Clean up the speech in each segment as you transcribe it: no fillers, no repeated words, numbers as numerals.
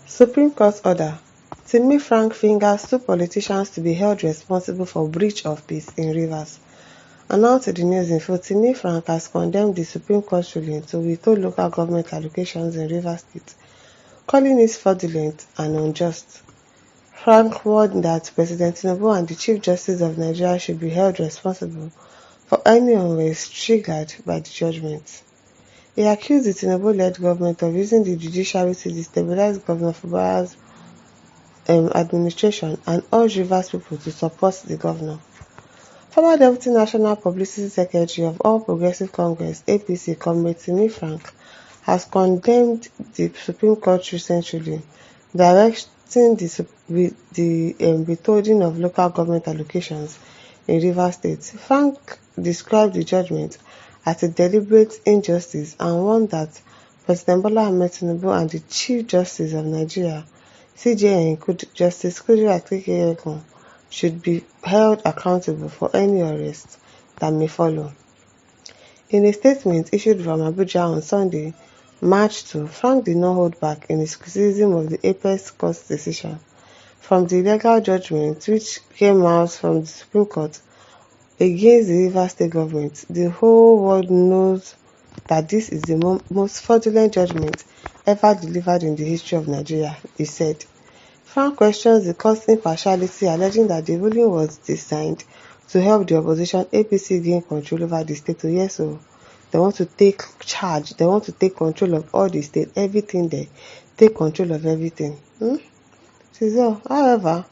Supreme Court order. Timi Frank fingers two politicians to be held responsible for breach of peace in Rivers. And now to the news info. Timi Frank has condemned the Supreme Court ruling to withhold local government allocations in Rivers State, calling it fraudulent and unjust. Frank warned that President Tinubu and the Chief Justice of Nigeria should be held responsible for any unrest triggered by the judgment. He accused the Tinubu-led government of using the judiciary to destabilize Governor Fubara's administration and urged Rivers people to support the governor. Former Deputy National Publicity Secretary of All Progressive Congress (APC), Comrade Timi Frank, has condemned the Supreme Court recent ruling directing the withholding of local government allocations in Rivers State. Frank described the judgment as a deliberate injustice and warned that President Bola Ahmed Tinubu and the Chief Justice of Nigeria (CJN) Justice Kudirat Kekereekun should be held accountable for any arrest that may follow. In a statement issued from Abuja on Sunday, March 2, Frank did not hold back in his criticism of the Apex Court's decision. From the legal judgment which came out from the Supreme Court against the Rivers State government, the whole world knows that this is the most fraudulent judgment ever delivered in the history of Nigeria, he said. Frank questions the court's impartiality, alleging that the ruling was designed to help the opposition APC gain control over the state. Yes, so they want to take charge, they want to take control of all the state, everything there, take control of everything. However,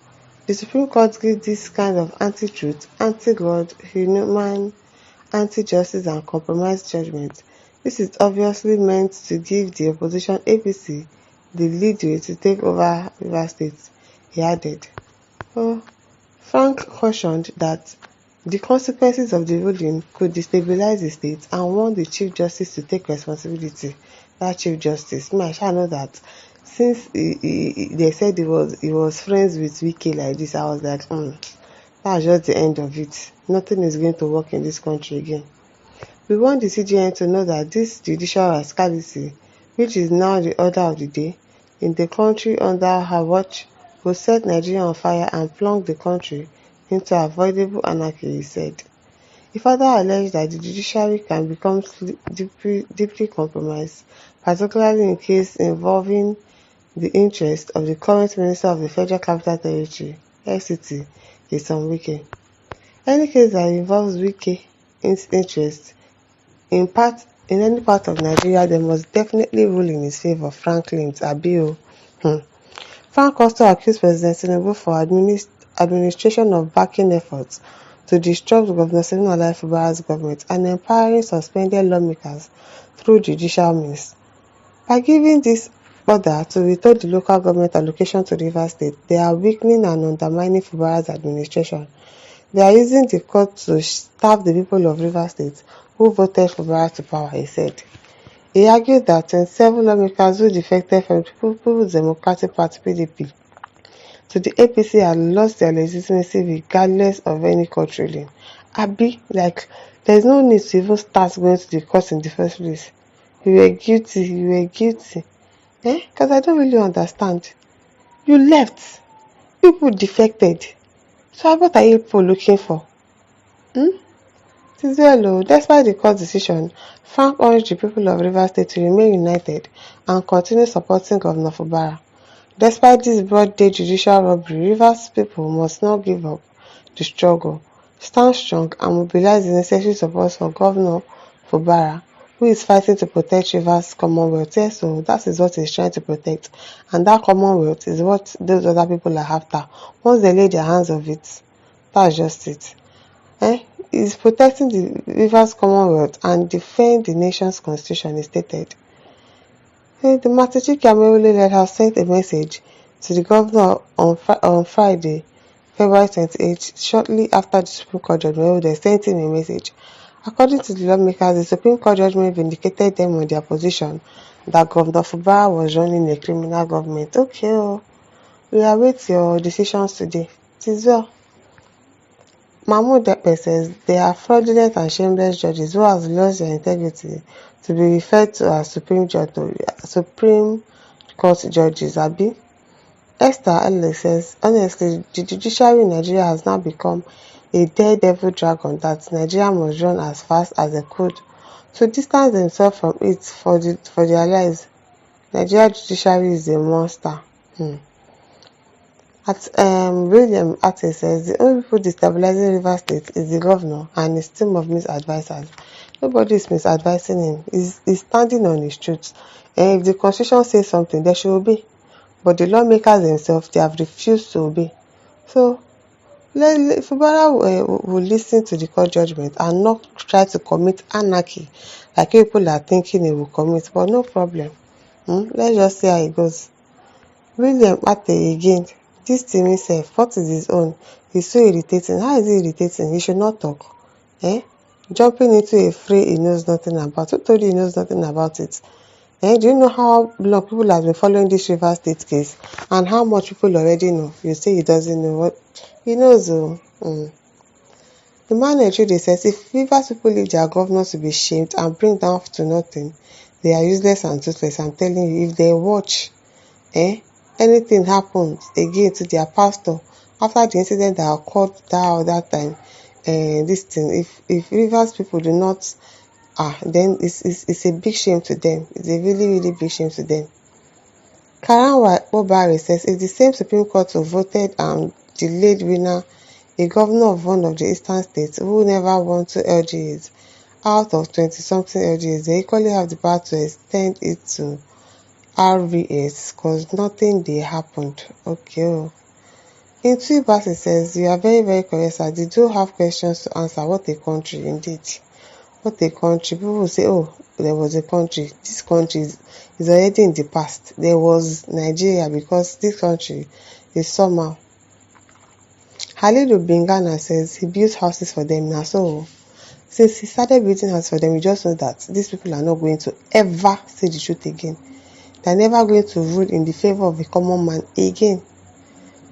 the Supreme Court gives this kind of anti-truth, anti-God, inhuman, anti-justice and compromise judgment. This is obviously meant to give the opposition APC the leadway to take over Rivers State, he added. Frank cautioned that the consequences of the ruling could destabilize the state and warned the Chief Justice to take responsibility. That Chief Justice, I shall know that since they said he was friends with Wike like this, I was like, that's just the end of it. Nothing is going to work in this country again. We want the CJN to know that this judicial rascality, which is now the order of the day in the country under her watch, will set Nigeria on fire and plunge the country into avoidable anarchy, he said. He further alleged that the judiciary can become deeply compromised, particularly in cases involving the interest of the current Minister of the Federal Capital Territory, FCT, Nyesom Wike. Any case that involves Wike's interest in any part of Nigeria, they must definitely rule in his favor, Frank claimed. Frank also accused President Tinubu for administration of backing efforts to disrupt Governor Siminalayi Fubara's government and empowering suspended lawmakers through judicial means. By giving this order to withhold the local government allocation to Rivers State, they are weakening and undermining Fubara's administration. They are using the court to starve the people of Rivers State who voted Fubara to power, he said. He argued that 27 lawmakers who defected from the People's Democratic Party (PDP) to the APC had lost their legitimacy regardless of any court ruling. There's no need to even start going to the court in the first place. You were guilty. Because I don't really understand. You left. People defected. So what are you people looking for? Despite the court decision, Frank urged the people of Rivers State to remain united and continue supporting Governor Fubara. Despite this broad-day judicial robbery, Rivers people must not give up the struggle, stand strong and mobilize the necessary support for Governor Fubara, who is fighting to protect Rivers' Commonwealth. Yes, so that is what he's trying to protect. And that Commonwealth is what those other people are after. Once they lay their hands on it, that's just it. He's protecting the Rivers' Commonwealth and defend the nation's constitution, he stated. The Matichike Amerule has sent a message to the governor on Friday, February 28, shortly after the Supreme Court judgment. They sent him a message. According to the lawmakers, the Supreme Court judgment vindicated them on their position that Governor Fubara was running a criminal government. Okay, we await your decisions today. It is well. Mahmoud Depe says they are fraudulent and shameless judges who have lost their integrity to be referred to as Supreme Court judges, Abi. Esther Ellis says, honestly, the judiciary in Nigeria has now become a daredevil dragon that Nigeria must run as fast as they could to distance themselves from it for their lives. Nigeria judiciary is a monster. William Ate says the only people destabilizing Rivers State is the governor and his team of misadvisers. Nobody is misadvising him. He's standing on his truth. And if the constitution says something, they should obey. But the lawmakers themselves, they have refused to obey. So, Fubara will listen to the court judgment and not try to commit anarchy like people are thinking he will commit. But no problem. Let's just see how it goes. William Ate again. This thing himself, what is his own? He's so irritating. How is he irritating? He should not talk. Jumping into a fray he knows nothing about. Who told you he knows nothing about it? Do you know how long people have been following this River State case and how much people already know? You say he doesn't know what he knows. Emmanuel Chude says if Rivers people leave their governors to be shamed and bring down to nothing, they are useless and toothless. I'm telling you, if they watch, anything happens again to their pastor after the incident that occurred that time, this thing, if Rivers people do not, then it's a big shame to them. It's a really, really big shame to them. Karan Obare says if the same Supreme Court voted and delayed winner, a governor of one of the eastern states who never won 2 LGAs out of 20-something LGAs, they equally have the power to extend it to RVS because nothing they happened. Okay. In two verses says, you are very, very correct, sir. They do have questions to answer. What a country, indeed. What a country. People will say, oh, there was a country. This country is already in the past. There was Nigeria because this country is somehow. Halilu Bingana says he built houses for them now. So, since he started building houses for them, you just know that these people are not going to ever say the truth again. They are never going to rule in the favor of a common man again.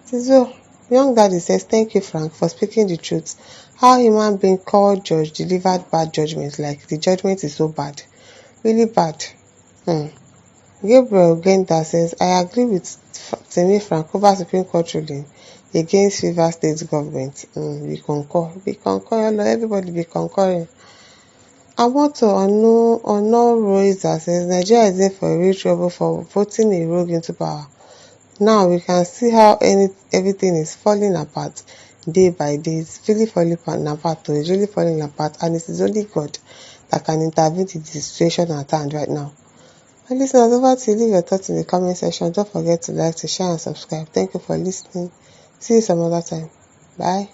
So, Young Daddy says, thank you, Frank, for speaking the truth. How human being called judge delivered bad judgment, like the judgment is so bad. Really bad. Gabriel Genda says, I agree with Temi Frank over Supreme Court ruling against Rivers State government. We concur. Everybody be concurring. Amoto Ono Roiza says, Nigeria is in for real trouble for voting a rogue into power. Now we can see how everything is falling apart day by day. It's really falling apart. It's really falling apart, and it is only God that can intervene in the situation at hand right now. And listeners, over to you. Leave your thoughts in the comment section. Don't forget to like, to share, and subscribe. Thank you for listening. See you some other time. Bye.